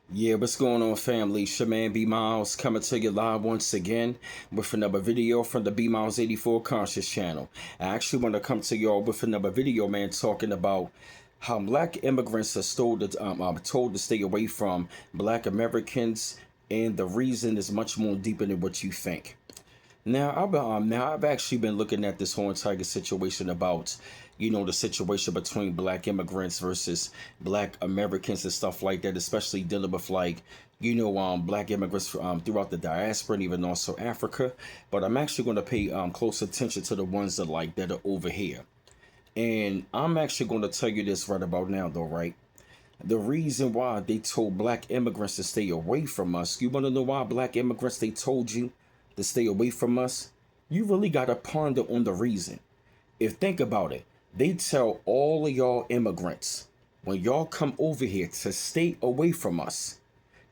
Yeah, what's going on, family? It's your man B Miles coming to you live once again with another video from the B Miles 84 Conscious channel. I actually want to come to y'all with another video, man, talking about how black immigrants are told to stay away from black Americans, and the reason is much more deeper than what you think. Now I've actually been looking at this whole entire situation about, the situation between black immigrants versus black Americans and stuff like that, especially dealing with black immigrants throughout the diaspora and even also Africa. But I'm actually going to pay close attention to the ones that are over here, and I'm actually going to tell you this right about now, though, right? The reason why they told black immigrants to stay away from us, you want to know why black immigrants they told you to stay away from us? You really got to ponder on the reason. If think about it, they tell all of y'all immigrants, when y'all come over here to stay away from us,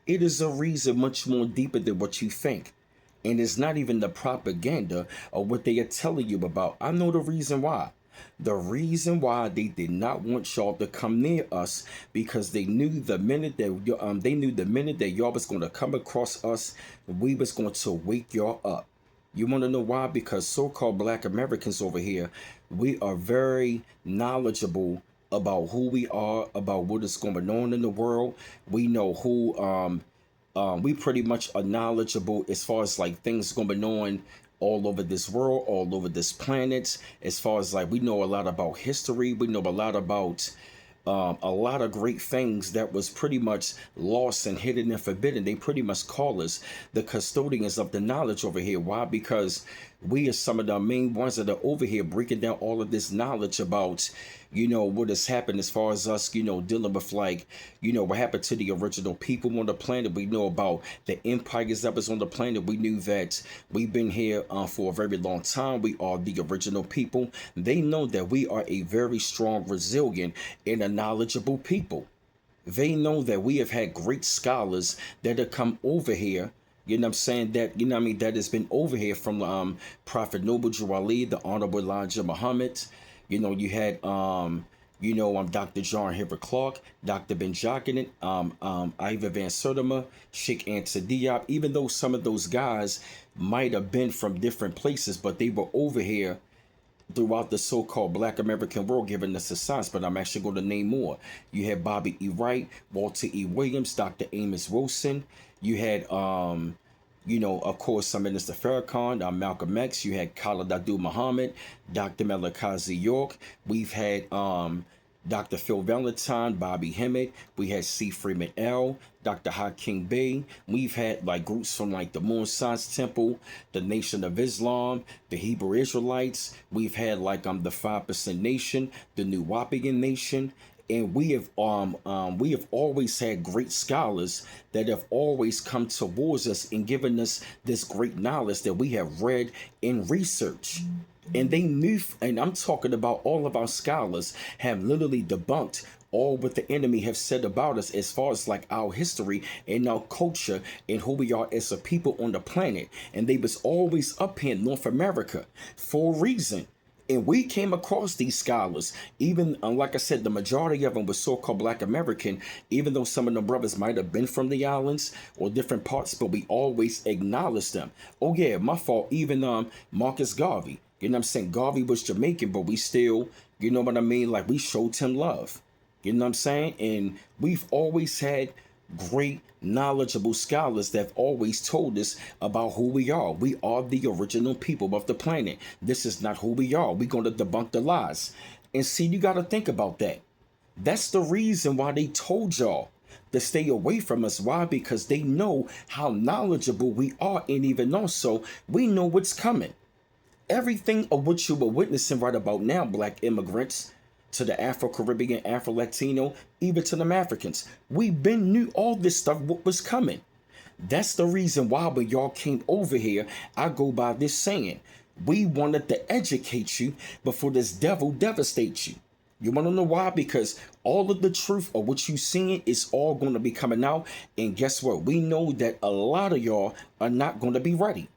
it is a reason much more deeper than what you think. And it's not even the propaganda or what they are telling you about. I know the reason why. The reason why they did not want y'all to come near us, because they knew the minute that y'all was going to come across us, we was going to wake y'all up. You want to know why? Because so-called black Americans over here, we are very knowledgeable about who we are, about what is going on in the world. We know we pretty much are knowledgeable as far as like things going on all over this world, all over this planet. As far as like we know a lot about history, we know a lot of great things that was pretty much lost and hidden and forbidden. They pretty much call us the custodians of the knowledge over here. Why? Because we are some of the main ones that are over here breaking down all of this knowledge about, what has happened as far as us, dealing with what happened to the original people on the planet. We know about the empires that was on the planet. We knew that we've been here for a very long time. We are the original people. They know that we are a very strong, resilient, and a knowledgeable people. They know that we have had great scholars that have come over here. You know what I'm saying? That has been over here from Prophet Noble Drew Ali, the Honorable Elijah Muhammad. You had Dr. John Henry Clark, Dr. Ben Jockin, Ivan Van Sertima, Sheikh Anta Diop. Even though some of those guys might have been from different places, but they were over here throughout the so-called black American world, giving us a sense. But I'm actually going to name more. You had Bobby E. Wright, Walter E. Williams, Dr. Amos Wilson. You had of course, some Minister Farrakhan, Malcolm X. You had Khalid Abdul Muhammad, Dr. Malakazi York. We've had Dr. Phil Valentine, Bobby Hemmett. We had C. Freeman L., Dr. Hakeem Bey. We've had like groups from like the Moon Science Temple, the Nation of Islam, the Hebrew Israelites. We've had like the 5% Nation, the New Wapian Nation. And we have always had great scholars that have always come towards us and given us this great knowledge that we have read and researched. And they knew, and I'm talking about all of our scholars have literally debunked all what the enemy have said about us as far as like our history and our culture and who we are as a people on the planet. And they was always up here in North America for a reason. And we came across these scholars, even like I said, the majority of them were so-called black American, even though some of the brothers might have been from the islands or different parts, but we always acknowledged them. Oh yeah, my fault. Even Marcus Garvey, you know what I'm saying? Garvey was Jamaican, but we still, you know what I mean? Like we showed him love. You know what I'm saying? And we've always had great knowledgeable scholars that have always told us about who we are. We are the original people of the planet. This is not who we are. We're going to debunk the lies. And see, you got to think about that. That's the reason why they told y'all to stay away from us. Why? Because they know how knowledgeable we are, and even also we know what's coming. Everything of what you were witnessing right about now, black immigrants, to the Afro-Caribbean, Afro-Latino, even to them Africans. We been knew all this stuff, what was coming. That's the reason why when y'all came over here, I go by this saying, we wanted to educate you before this devil devastates you. You want to know why? Because all of the truth of what you seeing is all going to be coming out. And guess what? We know that a lot of y'all are not going to be ready.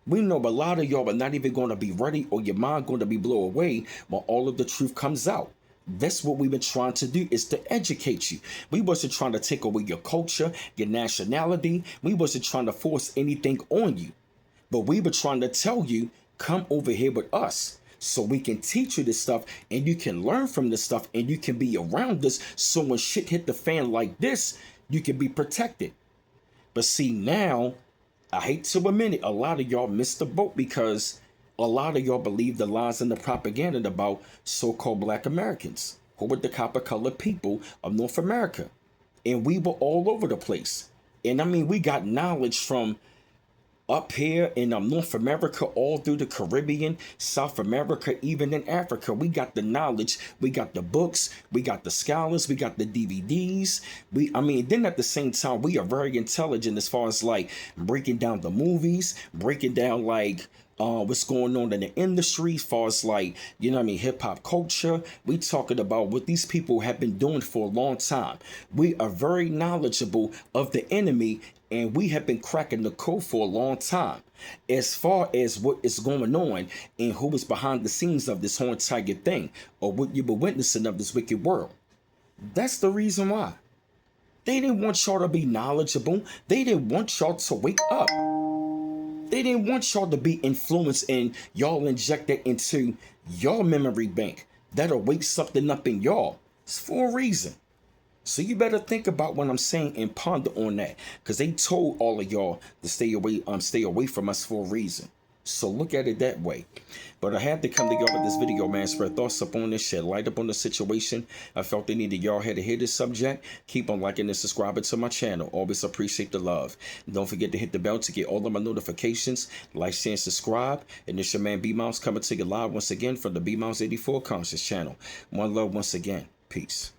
We know a lot of y'all are not even going to be ready, or your mind going to be blown away when all of the truth comes out. That's what we've been trying to do, is to educate you. We wasn't trying to take away your culture, your nationality. We wasn't trying to force anything on you. But we were trying to tell you, come over here with us so we can teach you this stuff and you can learn from this stuff and you can be around us so when shit hit the fan like this, you can be protected. But see, now, I hate to admit it, a lot of y'all missed the boat because a lot of y'all believe the lies and the propaganda about so-called Black Americans, who were the copper-colored people of North America. And we were all over the place. And I mean, we got knowledge from up here in North America, all through the Caribbean, South America, even in Africa. We got the knowledge, we got the books, we got the scholars, we got the DVDs. Then at the same time, we are very intelligent as far as like breaking down the movies, breaking down like what's going on in the industry as far as like, hip hop culture. We talking about what these people have been doing for a long time. We are very knowledgeable of the enemy, and we have been cracking the code for a long time as far as what is going on and who is behind the scenes of this whole entire thing, or what you were witnessing of this wicked world. That's the reason why. They didn't want y'all to be knowledgeable. They didn't want y'all to wake up. They didn't want y'all to be influenced and y'all injected into your memory bank. That'll wake something up in y'all. It's for a reason. So you better think about what I'm saying and ponder on that, because they told all of y'all to stay away from us for a reason. So look at it that way. But I had to come to y'all with this video, man. Spread thoughts up on this, shed light up on the situation. I felt the need that y'all had to hear this subject. Keep on liking and subscribing to my channel. Always appreciate the love. And don't forget to hit the bell to get all of my notifications. Like, share, and subscribe. And this your man B-Mouse coming to you live once again from the B-Mouse 84 Conscious channel. One love once again. Peace.